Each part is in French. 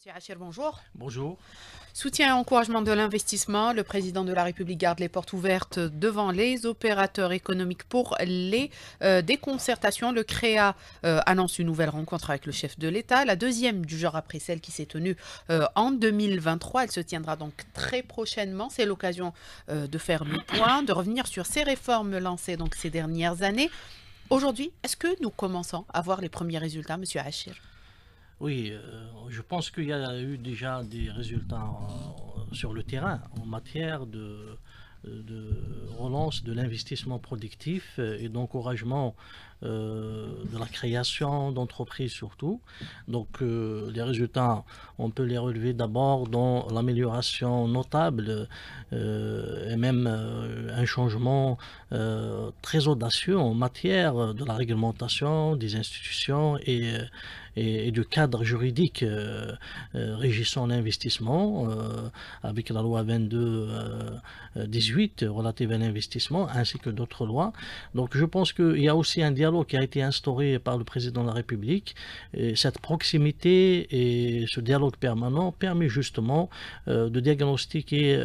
Monsieur Hachir, bonjour. Bonjour. Soutien et encouragement de l'investissement. Le président de la République garde les portes ouvertes devant les opérateurs économiques pour les déconcertations. Le CREA annonce une nouvelle rencontre avec le chef de l'État, la deuxième du genre après celle qui s'est tenue en 2023. Elle se tiendra donc très prochainement. C'est l'occasion de faire le point, de revenir sur ces réformes lancées donc ces dernières années. Aujourd'hui, est-ce que nous commençons à voir les premiers résultats, Monsieur Hachir? Oui, je pense qu'il y a eu déjà des résultats sur le terrain en matière de relance de l'investissement productif et d'encouragement de la création d'entreprises surtout. Donc les résultats, on peut les relever d'abord dans l'amélioration notable et même un changement très audacieux en matière de la réglementation des institutions et du cadre juridique régissant l'investissement avec la loi 22-18 relative à l'investissement ainsi que d'autres lois. Donc je pense qu'il y a aussi un dialogue qui a été instauré par le président de la République. Et cette proximité et ce dialogue permanent permet justement de diagnostiquer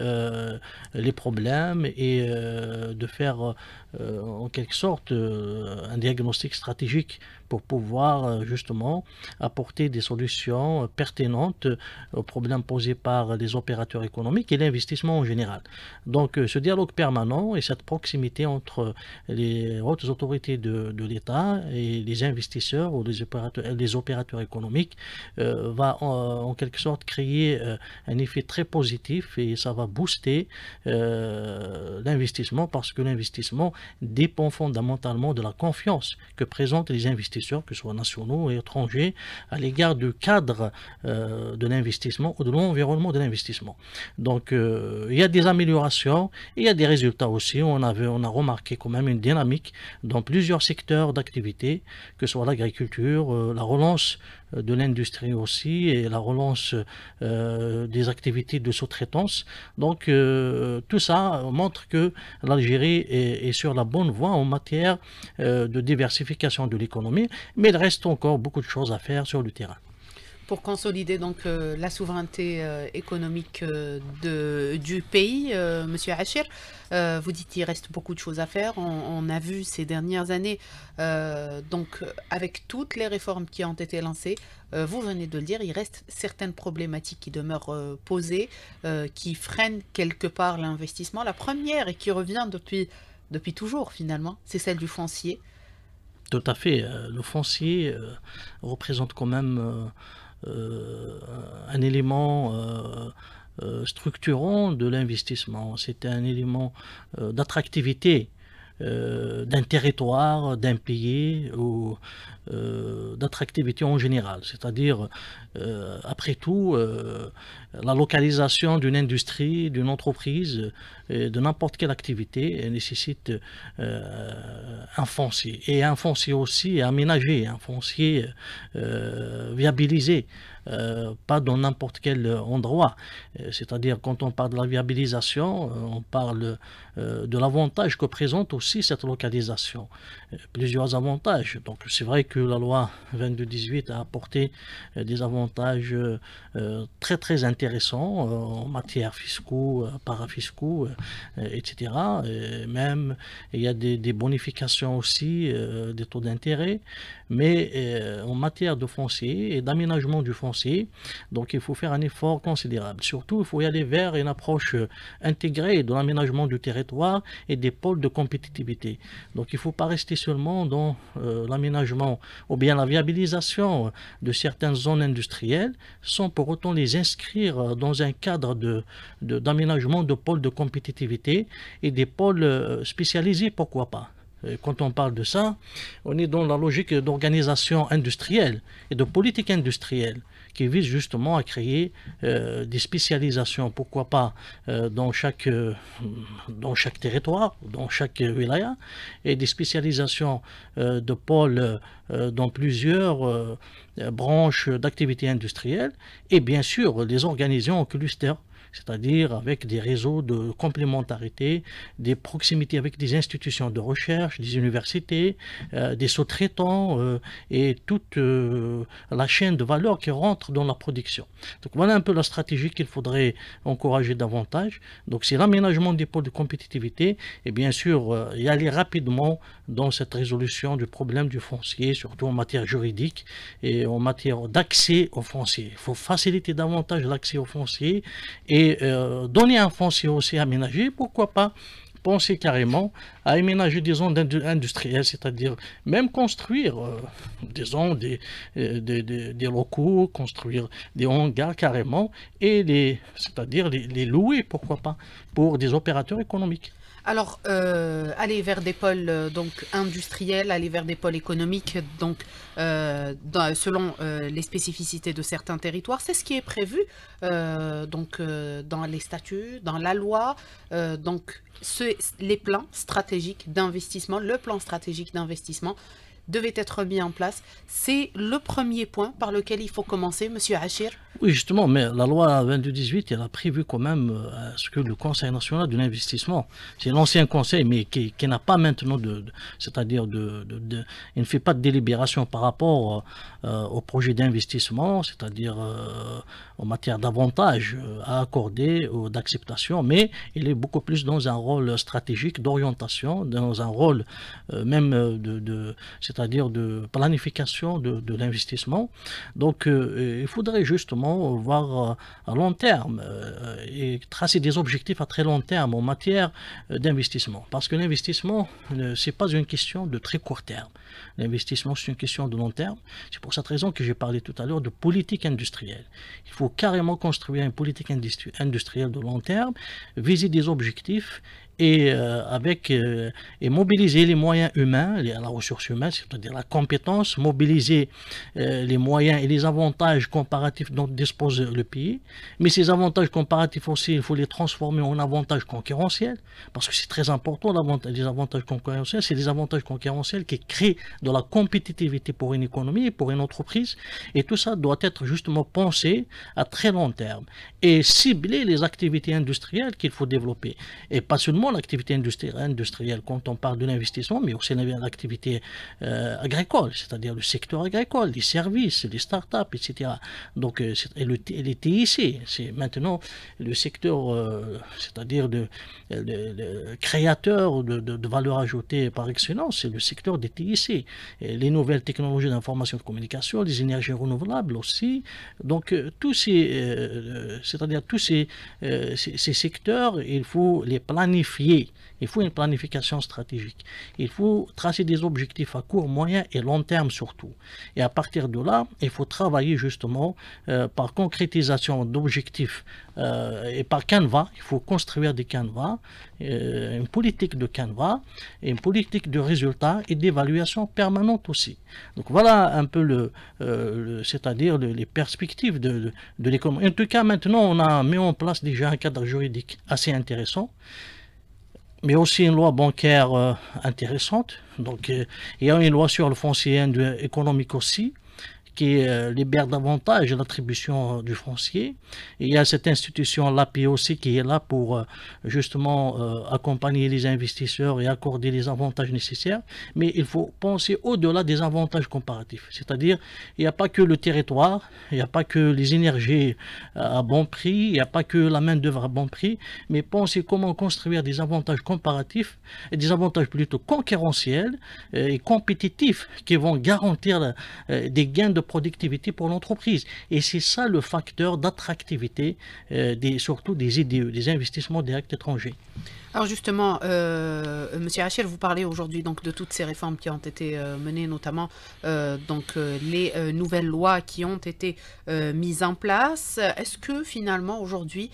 les problèmes et de faire en quelque sorte un diagnostic stratégique pour pouvoir justement apporter des solutions pertinentes aux problèmes posés par les opérateurs économiques et l'investissement en général. Donc ce dialogue permanent et cette proximité entre les hautes autorités de l'État et les investisseurs ou les opérateurs économiques va en quelque sorte créer un effet très positif et ça va booster l'investissement parce que l'investissement dépend fondamentalement de la confiance que présentent les investisseurs, que ce soit nationaux et étrangers, à l'égard du cadre de l'investissement ou de l'environnement de l'investissement. Donc il y a des améliorations, il y a des résultats aussi. On a remarqué quand même une dynamique dans plusieurs secteurs d'activité, que ce soit l'agriculture, la relance de l'industrie aussi et la relance des activités de sous-traitance. Donc tout ça montre que l'Algérie est sur la bonne voie en matière de diversification de l'économie, mais il reste encore beaucoup de choses à faire sur le terrain. Pour consolider donc la souveraineté économique du pays, Monsieur Hachir, vous dites qu'il reste beaucoup de choses à faire. On a vu ces dernières années, donc avec toutes les réformes qui ont été lancées, vous venez de le dire, il reste certaines problématiques qui demeurent posées, qui freinent quelque part l'investissement. La première et qui revient depuis toujours finalement, c'est celle du foncier. Tout à fait. Le foncier représente quand même un élément structurant de l'investissement. C'est un élément d'attractivité d'un territoire, d'un pays ou d'attractivité en général. C'est-à-dire, après tout, la localisation d'une industrie, d'une entreprise, de n'importe quelle activité nécessite un foncier. Et un foncier aussi aménagé, un foncier viabilisé. Pas dans n'importe quel endroit. C'est-à-dire, quand on parle de la viabilisation, on parle de l'avantage que présente aussi cette localisation. Plusieurs avantages. Donc, c'est vrai que la loi 22-18 a apporté des avantages très très intéressants en matière fiscaux, parafiscaux, etc. Et même, il y a des bonifications aussi des taux d'intérêt. Mais en matière de foncier et d'aménagement du foncier, donc il faut faire un effort considérable. Surtout, il faut y aller vers une approche intégrée de l'aménagement du territoire et des pôles de compétitivité. Donc il ne faut pas rester seulement dans l'aménagement ou bien la viabilisation de certaines zones industrielles sans pour autant les inscrire dans un cadre d'aménagement de pôles de compétitivité et des pôles spécialisés, pourquoi pas. Quand on parle de ça, on est dans la logique d'organisation industrielle et de politique industrielle qui vise justement à créer des spécialisations, pourquoi pas dans chaque territoire, dans chaque wilaya, et des spécialisations de pôles dans plusieurs branches d'activités industrielles, et bien sûr les organiser en clusters. c'est-à-dire avec des réseaux de complémentarité, des proximités avec des institutions de recherche, des universités, des sous-traitants et toute la chaîne de valeur qui rentre dans la production. Donc voilà un peu la stratégie qu'il faudrait encourager davantage. Donc c'est l'aménagement des pôles de compétitivité et bien sûr y aller rapidement dans cette résolution du problème du foncier, surtout en matière juridique et en matière d'accès au foncier. Il faut faciliter davantage l'accès au foncier et donner un foncier aussi aménagé, pourquoi pas penser carrément à aménager des zones industrielles, c'est-à-dire même construire, disons, des locaux, construire des hangars carrément, et c'est-à-dire les louer, pourquoi pas, pour des opérateurs économiques. Alors, aller vers des pôles donc industriels, aller vers des pôles économiques, donc selon les spécificités de certains territoires, c'est ce qui est prévu dans les statuts, dans la loi. Donc, les plans stratégiques d'investissement, le plan stratégique d'investissement devait être mis en place. C'est le premier point par lequel il faut commencer, Monsieur Achir. Oui, justement, mais la loi 22-18, elle a prévu quand même ce que le Conseil national de l'investissement, c'est l'ancien conseil, mais qui n'a pas maintenant c'est-à-dire il ne fait pas de délibération par rapport au projet d'investissement, c'est-à-dire en matière d'avantages à accorder ou d'acceptation, mais il est beaucoup plus dans un rôle stratégique d'orientation, dans un rôle même c'est-à-dire de planification de l'investissement. Donc il faudrait justement voir à long terme et tracer des objectifs à très long terme en matière d'investissement. Parce que l'investissement, c'est pas une question de très court terme. L'investissement, c'est une question de long terme. C'est pour cette raison que j'ai parlé tout à l'heure de politique industrielle. Il faut carrément construire une politique industrielle de long terme, viser des objectifs et et mobiliser les moyens humains, la ressource humaine, c'est-à-dire la compétence, mobiliser les moyens et les avantages comparatifs dont dispose le pays. Mais ces avantages comparatifs aussi, il faut les transformer en avantages concurrentiels, parce que c'est très important, les avantages concurrentiels, c'est des avantages concurrentiels qui créent de la compétitivité pour une économie, pour une entreprise, et tout ça doit être justement pensé à très long terme, et cibler les activités industrielles qu'il faut développer, et pas seulement l'activité industrielle quand on parle de l'investissement, mais aussi l'activité agricole, c'est-à-dire le secteur agricole, les services, les startups, etc. Donc, les TIC, c'est maintenant le secteur, c'est-à-dire le créateur de valeur ajoutée par excellence, c'est le secteur des TIC. Et les nouvelles technologies d'information et de communication, les énergies renouvelables aussi. Donc, c'est-à-dire tous ces secteurs, il faut les planifier. Il faut une planification stratégique. Il faut tracer des objectifs à court, moyen et long terme surtout. Et à partir de là, il faut travailler justement par concrétisation d'objectifs et par canevas. Il faut construire des canevas, une politique de canevas, et une politique de résultats et d'évaluation permanente aussi. Donc voilà un peu c'est-à-dire les perspectives de l'économie. En tout cas, maintenant, on a mis en place déjà un cadre juridique assez intéressant, mais aussi une loi bancaire intéressante. Donc, il y a une loi sur le foncier économique aussi, qui libère davantage l'attribution du foncier. Et il y a cette institution, l'API aussi, qui est là pour justement accompagner les investisseurs et accorder les avantages nécessaires. Mais il faut penser au-delà des avantages comparatifs. C'est-à-dire, il n'y a pas que le territoire, il n'y a pas que les énergies à bon prix, il n'y a pas que la main-d'œuvre à bon prix, mais penser comment construire des avantages comparatifs, et des avantages plutôt concurrentiels et compétitifs qui vont garantir des gains de productivité pour l'entreprise. Et c'est ça le facteur d'attractivité, surtout des IDE, des investissements directs étrangers. Alors justement, Monsieur Achir, vous parlez aujourd'hui donc de toutes ces réformes qui ont été menées, notamment les nouvelles lois qui ont été mises en place. Est-ce que finalement aujourd'hui,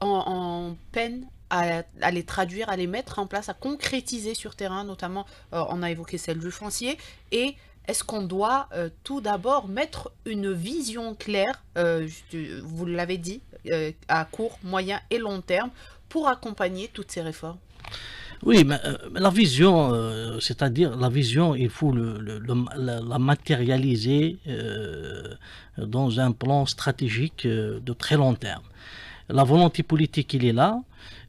on peine à les traduire, à les mettre en place, à concrétiser sur terrain, notamment on a évoqué celle du foncier, et est-ce qu'on doit tout d'abord mettre une vision claire, vous l'avez dit, à court, moyen et long terme, pour accompagner toutes ces réformes? Oui, mais la vision, c'est-à-dire la vision, il faut la matérialiser dans un plan stratégique de très long terme. La volonté politique, il est là.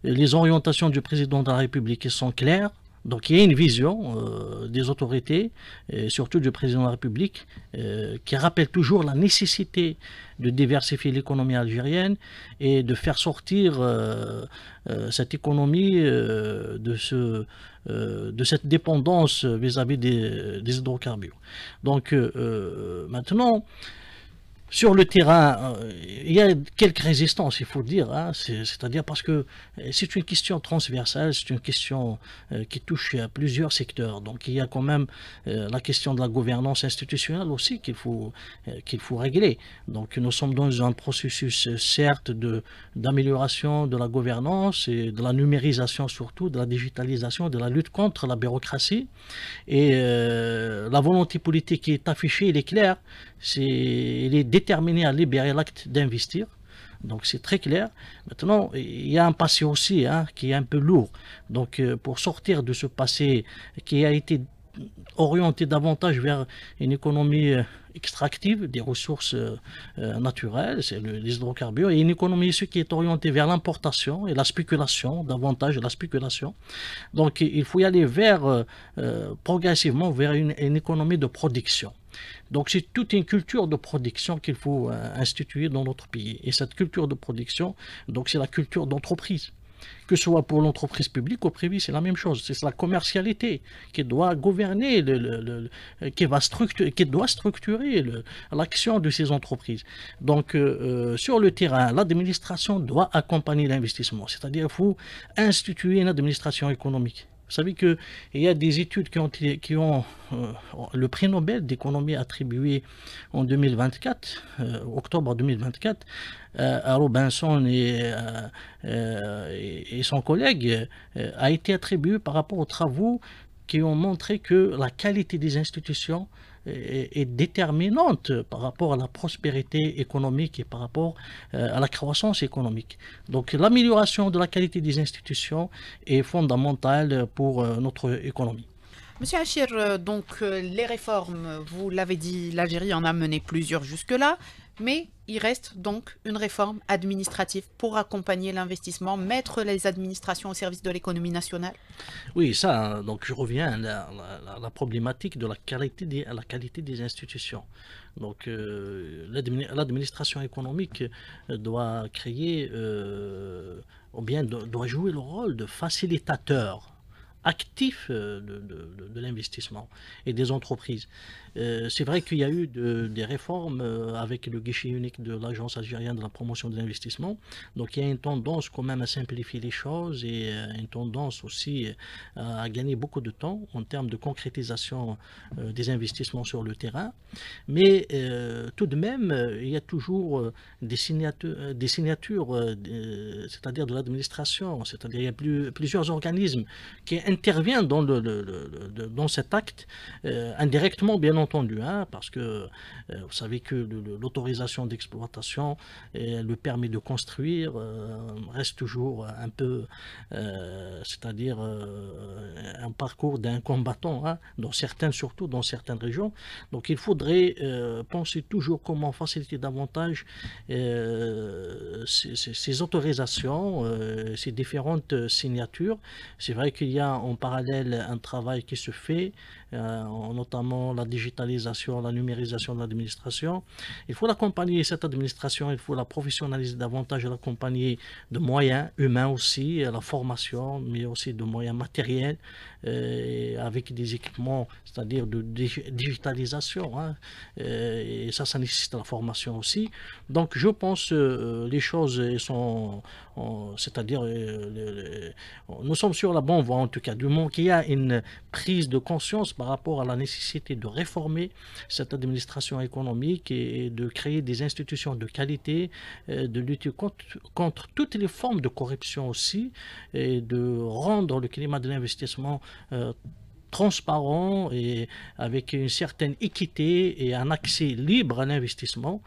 Les orientations du président de la République sont claires. Donc il y a une vision des autorités, et surtout du président de la République, qui rappelle toujours la nécessité de diversifier l'économie algérienne et de faire sortir cette économie de cette dépendance vis-à-vis des hydrocarbures. Donc maintenant, sur le terrain, il y a quelques résistances, il faut dire, hein, c'est-à-dire parce que c'est une question transversale, c'est une question qui touche à plusieurs secteurs. Donc il y a quand même la question de la gouvernance institutionnelle aussi qu'il faut régler. Donc nous sommes dans un processus certes d'amélioration de la gouvernance et de la numérisation surtout, de la digitalisation, de la lutte contre la bureaucratie. Et la volonté politique qui est affichée, elle est claire. Il est déterminé à libérer l'acte d'investir. Donc c'est très clair. Maintenant, il y a un passé aussi qui est un peu lourd. Donc pour sortir de ce passé qui a été orienté davantage vers une économie extractive des ressources naturelles, c'est les hydrocarbures, et une économie qui est orientée vers l'importation et la spéculation, davantage la spéculation. Donc il faut y aller progressivement vers une économie de production. Donc c'est toute une culture de production qu'il faut instituer dans notre pays. Et cette culture de production, donc c'est la culture d'entreprise. Que ce soit pour l'entreprise publique ou privée, c'est la même chose. C'est la commercialité qui doit gouverner, qui doit structurer l'action de ces entreprises. Donc sur le terrain, l'administration doit accompagner l'investissement. C'est-à-dire qu'il faut instituer une administration économique. Vous savez qu'il y a des études qui ont le prix Nobel d'économie attribué en 2024, octobre 2024, à Robinson et son collègue, a été attribué par rapport aux travaux qui ont montré que la qualité des institutions est déterminante par rapport à la prospérité économique et par rapport à la croissance économique. Donc l'amélioration de la qualité des institutions est fondamentale pour notre économie. Monsieur Achir, donc les réformes, vous l'avez dit, l'Algérie en a mené plusieurs jusque-là, mais il reste donc une réforme administrative pour accompagner l'investissement, mettre les administrations au service de l'économie nationale. Oui, ça, donc je reviens à la problématique de la qualité des institutions. Donc l'administration économique doit créer, ou bien doit jouer le rôle de facilitateur actif de l'investissement et des entreprises. C'est vrai qu'il y a eu des réformes avec le guichet unique de l'Agence algérienne de la promotion de l'investissement. Donc il y a une tendance quand même à simplifier les choses et une tendance aussi à gagner beaucoup de temps en termes de concrétisation des investissements sur le terrain. Mais tout de même, il y a toujours des signatures, c'est-à-dire de l'administration, c'est-à-dire il y a plusieurs organismes qui interviennent dans cet acte, indirectement bien entendu, parce que vous savez que l'autorisation d'exploitation et le permis de construire reste toujours un peu, c'est-à-dire un parcours d'un combattant, surtout dans certaines régions. Donc il faudrait penser toujours comment faciliter davantage ces autorisations, ces différentes signatures. C'est vrai qu'il y a en parallèle un travail qui se fait, notamment la digitalisation, la numérisation de l'administration. Il faut l'accompagner, cette administration, il faut la professionnaliser davantage, l'accompagner de moyens humains aussi, la formation, mais aussi de moyens matériels, avec des équipements, c'est-à-dire de digitalisation. Et ça nécessite la formation aussi. Donc je pense les choses sont, c'est-à-dire nous sommes sur la bonne voie en tout cas, du moment qu'il y a une prise de conscience par rapport à la nécessité de réformer cette administration économique et de créer des institutions de qualité, de lutter contre toutes les formes de corruption aussi, et de rendre le climat de l'investissement transparent et avec une certaine équité et un accès libre à l'investissement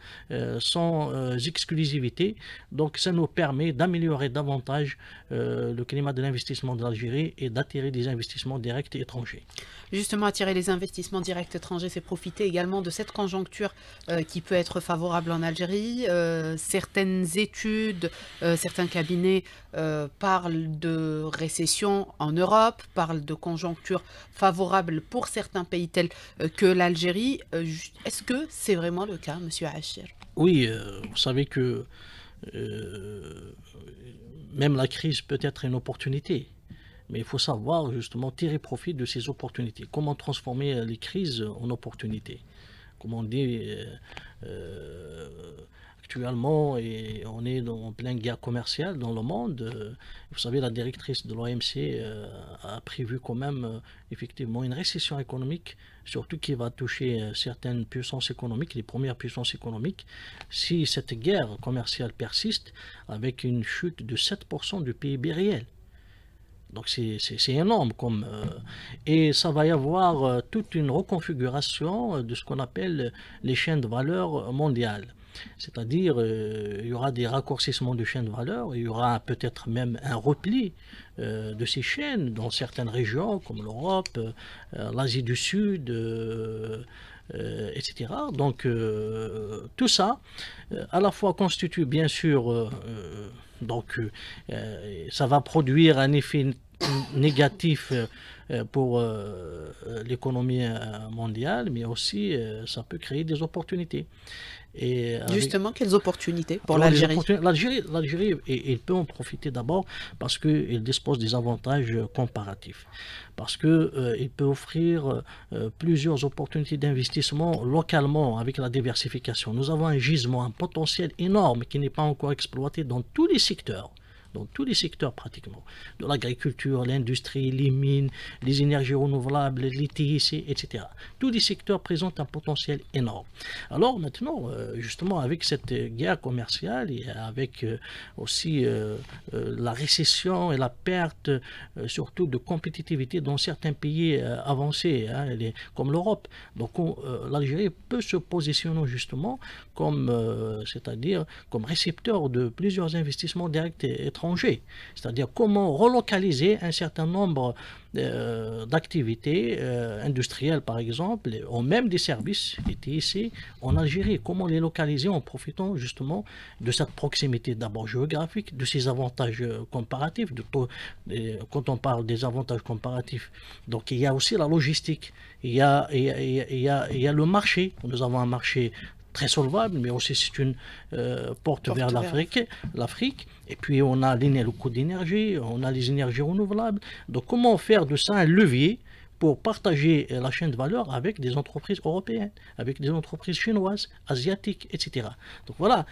sans exclusivité. Donc ça nous permet d'améliorer davantage le climat de l'investissement de l'Algérie et d'attirer des investissements directs étrangers. Justement, attirer les investissements directs étrangers, c'est profiter également de cette conjoncture qui peut être favorable en Algérie. Certaines études, certains cabinets parlent de récession en Europe, parlent de conjoncture favorable pour certains pays tels que l'Algérie. Est-ce que c'est vraiment le cas, Monsieur Achir? Oui, vous savez que même la crise peut être une opportunité. Mais il faut savoir justement tirer profit de ces opportunités. Comment transformer les crises en opportunités? Comme on dit actuellement, et on est en pleine guerre commerciale dans le monde. Vous savez, la directrice de l'OMC a prévu quand même effectivement une récession économique, surtout qui va toucher certaines puissances économiques, les premières puissances économiques, si cette guerre commerciale persiste avec une chute de 7% du PIB réel. Donc c'est énorme et ça va y avoir toute une reconfiguration de ce qu'on appelle les chaînes de valeur mondiales. C'est-à-dire il y aura des raccourcissements de chaînes de valeur, il y aura peut-être même un repli de ces chaînes dans certaines régions comme l'Europe, l'Asie du Sud, etc. Donc tout ça à la fois constitue bien sûr ça va produire un effet négatif pour l'économie mondiale, mais aussi ça peut créer des opportunités. Et justement, quelles opportunités pour l'Algérie? L'Algérie, il peut en profiter d'abord parce qu'il dispose des avantages comparatifs. Parce qu'il peut offrir plusieurs opportunités d'investissement localement avec la diversification. Nous avons un gisement, un potentiel énorme qui n'est pas encore exploité dans tous les secteurs. Dans tous les secteurs pratiquement, de l'agriculture, l'industrie, les mines, les énergies renouvelables, les TIC, etc. Tous les secteurs présentent un potentiel énorme. Alors maintenant, justement, avec cette guerre commerciale et avec aussi la récession et la perte surtout de compétitivité dans certains pays avancés, comme l'Europe, donc l'Algérie peut se positionner justement comme, c'est-à-dire comme récepteur de plusieurs investissements directs étrangers. C'est-à-dire comment relocaliser un certain nombre d'activités industrielles par exemple, ou même des services qui étaient ici en Algérie. Comment les localiser en profitant justement de cette proximité d'abord géographique, de ces avantages comparatifs. Quand on parle des avantages comparatifs, donc il y a aussi la logistique, il y a le marché. Nous avons un marché très solvable, mais aussi c'est une porte vers l'Afrique. Et puis on a le coût d'énergie, on a les énergies renouvelables. Donc comment faire de ça un levier pour partager la chaîne de valeur avec des entreprises européennes, avec des entreprises chinoises, asiatiques, etc. Donc voilà,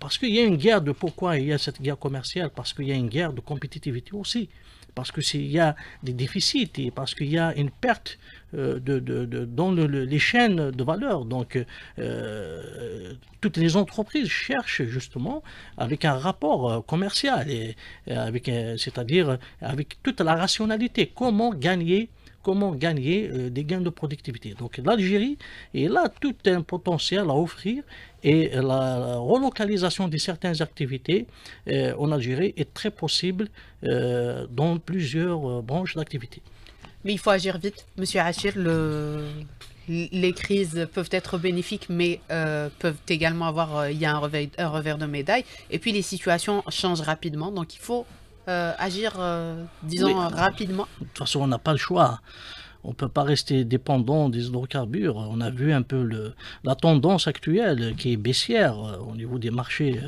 parce qu'il y a une guerre de pourquoi il y a cette guerre commerciale, parce qu'il y a une guerre de compétitivité aussi. Parce qu'il y a des déficits et parce qu'il y a une perte dans les chaînes de valeur. Donc, toutes les entreprises cherchent justement avec un rapport commercial, c'est-à-dire avec toute la rationalité, comment gagner des gains de productivité. Donc l'Algérie est là tout un potentiel à offrir et la relocalisation de certaines activités en Algérie est très possible dans plusieurs branches d'activité. Mais il faut agir vite, Monsieur Achir. Les crises peuvent être bénéfiques, mais peuvent également avoir il y a un revers de médaille. Et puis les situations changent rapidement, donc il faut agir, disons, rapidement. De toute façon, on n'a pas le choix. On ne peut pas rester dépendant des hydrocarbures. On a vu un peu la tendance actuelle qui est baissière au niveau des marchés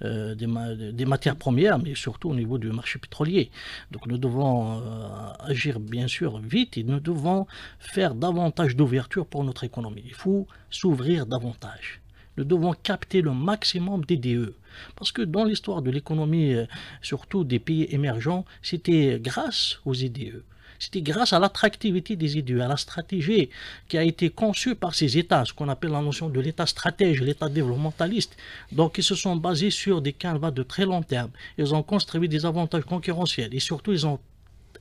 des matières premières, mais surtout au niveau du marché pétrolier. Donc nous devons agir bien sûr vite et nous devons faire davantage d'ouverture pour notre économie. Il faut s'ouvrir davantage. Nous devons capter le maximum d'IDE. Parce que dans l'histoire de l'économie, surtout des pays émergents, c'était grâce aux IDE. C'était grâce à l'attractivité des IDE, à la stratégie qui a été conçue par ces États, ce qu'on appelle la notion de l'État stratège, l'État développementaliste. Donc ils se sont basés sur des canevas de très long terme. Ils ont construit des avantages concurrentiels et surtout ils ont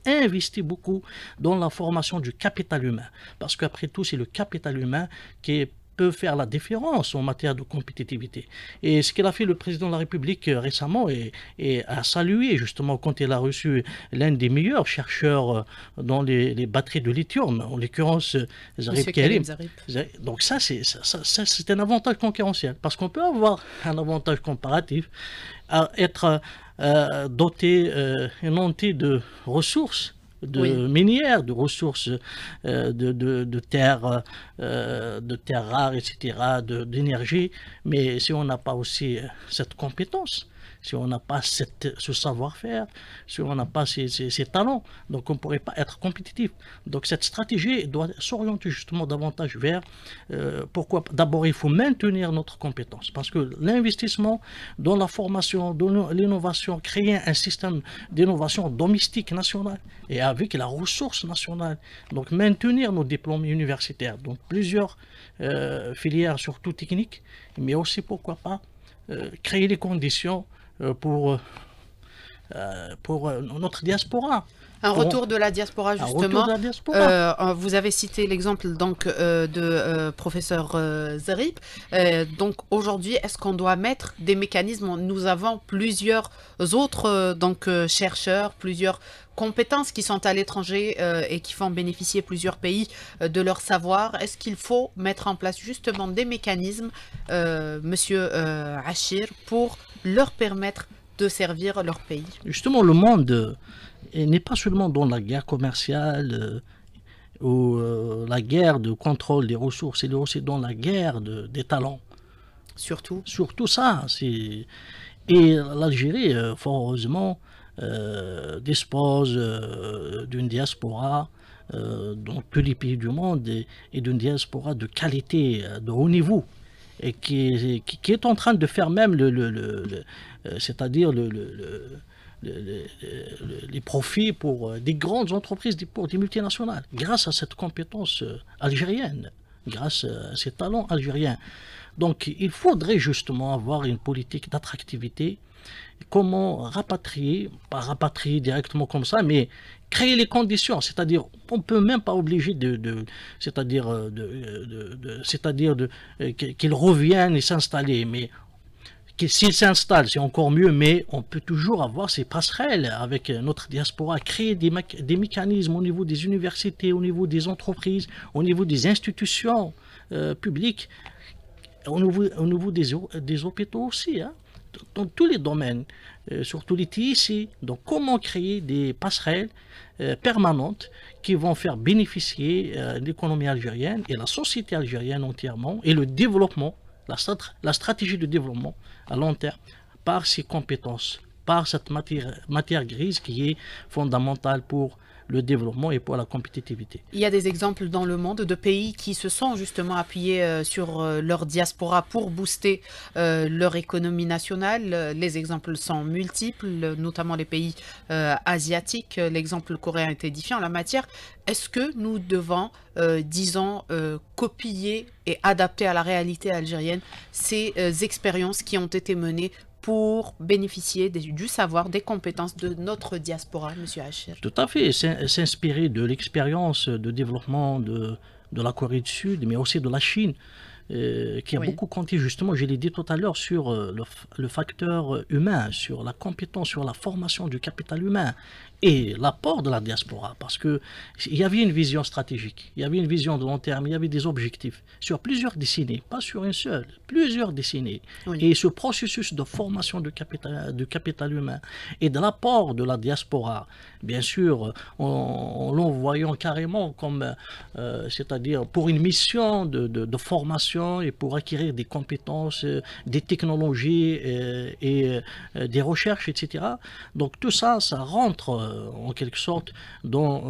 investi beaucoup dans la formation du capital humain. Parce qu'après tout, c'est le capital humain qui peut faire la différence en matière de compétitivité. Et ce qu'il a fait le président de la République récemment et a salué justement quand il a reçu l'un des meilleurs chercheurs dans les batteries de lithium, en l'occurrence Zarif Karim. Donc ça, c'est un avantage concurrentiel parce qu'on peut avoir un avantage comparatif à être doté et nanti de ressources minières, de ressources de terres rares, etc., d'énergie. Mais si on n'a pas aussi cette compétence, si on n'a pas ce savoir-faire, si on n'a pas ces talents, donc on ne pourrait pas être compétitif. Donc cette stratégie doit s'orienter justement davantage vers pourquoi d'abord il faut maintenir notre compétence, parce que l'investissement dans la formation, dans l'innovation, créer un système d'innovation domestique national et avec la ressource nationale, donc maintenir nos diplômes universitaires, donc plusieurs filières surtout techniques, mais aussi pourquoi pas créer les conditions pour notre diaspora. Un retour de la diaspora, justement. Vous avez cité l'exemple donc de professeur Zarif. Donc aujourd'hui, est-ce qu'on doit mettre des mécanismes? Nous avons plusieurs autres chercheurs, plusieurs compétences qui sont à l'étranger et qui font bénéficier plusieurs pays de leur savoir. Est-ce qu'il faut mettre en place justement des mécanismes, Monsieur Achir, pour leur permettre de servir leur pays? Justement, le monde n'est pas seulement dans la guerre commerciale ou la guerre de contrôle des ressources, il est aussi dans la guerre des talents. Surtout ça. Et l'Algérie, fort heureusement, dispose d'une diaspora dans tous les pays du monde et d'une diaspora de qualité, de haut niveau, et qui est en train de faire même c'est-à-dire les profits pour des grandes entreprises, pour des multinationales, grâce à cette compétence algérienne, grâce à ces talents algériens. Donc il faudrait justement avoir une politique d'attractivité. Comment rapatrier, pas rapatrier directement comme ça, mais créer les conditions, c'est-à-dire on ne peut même pas obliger qu'ils reviennent et s'installer, mais s'ils s'installent, c'est encore mieux, mais on peut toujours avoir ces passerelles avec notre diaspora, créer des mécanismes au niveau des universités, au niveau des entreprises, au niveau des institutions publiques, au niveau des hôpitaux aussi, hein, dans tous les domaines, surtout les TIC. Donc comment créer des passerelles permanentes qui vont faire bénéficier l'économie algérienne et la société algérienne entièrement, et le développement, la stratégie de développement à long terme, par ces compétences, par cette matière grise qui est fondamentale pour le développement et pour la compétitivité. Il y a des exemples dans le monde de pays qui se sont justement appuyés sur leur diaspora pour booster leur économie nationale. Les exemples sont multiples, notamment les pays asiatiques. L'exemple coréen est édifiant en la matière. Est-ce que nous devons, copier et adapter à la réalité algérienne ces expériences qui ont été menées pour bénéficier du savoir, des compétences de notre diaspora, M. Achir? Tout à fait, s'inspirer de l'expérience de développement de la Corée du Sud, mais aussi de la Chine, qui a beaucoup compté, justement, je l'ai dit tout à l'heure, sur le facteur humain, sur la compétence, sur la formation du capital humain et l'apport de la diaspora, parce qu'il y avait une vision stratégique, il y avait une vision de long terme, il y avait des objectifs sur plusieurs décennies, pas sur une seule, plusieurs décennies. Et ce processus de formation du capital humain et de l'apport de la diaspora, bien sûr, en l'envoyant carrément comme, c'est-à-dire pour une mission de formation et pour acquérir des compétences, des technologies et des recherches, etc. Donc tout ça, ça rentre en quelque sorte dans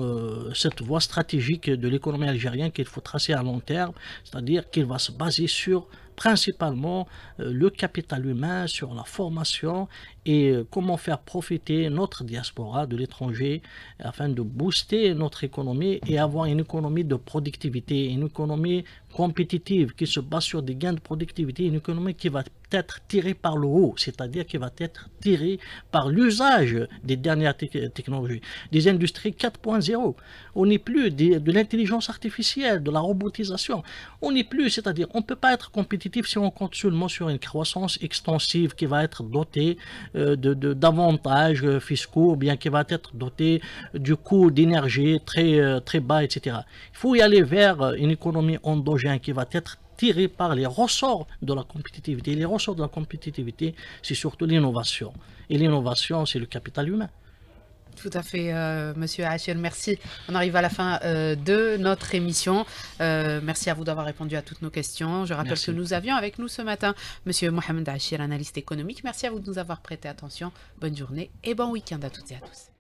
cette voie stratégique de l'économie algérienne qu'il faut tracer à long terme, c'est-à-dire qu'il va se baser sur principalement le capital humain, sur la formation et comment faire profiter notre diaspora de l'étranger afin de booster notre économie et avoir une économie de productivité, une économie compétitive qui se base sur des gains de productivité, une économie qui va être tirée par le haut, c'est-à-dire qui va être tirée par l'usage des dernières technologies, des industries 4.0. On n'est plus de l'intelligence artificielle, de la robotisation. On n'est plus, c'est-à-dire on ne peut pas être compétitif si on compte seulement sur une croissance extensive qui va être dotée d'avantages fiscaux, ou bien qui va être dotée du coût d'énergie très bas, etc. Il faut y aller vers une économie endogène qui va être tirée par les ressorts de la compétitivité. Et les ressorts de la compétitivité, c'est surtout l'innovation. Et l'innovation, c'est le capital humain. Tout à fait, Monsieur Achir, merci. On arrive à la fin de notre émission. Merci à vous d'avoir répondu à toutes nos questions. Je rappelle que nous avions avec nous ce matin Monsieur Mohamed Achir, analyste économique. Merci à vous de nous avoir prêté attention. Bonne journée et bon week-end à toutes et à tous.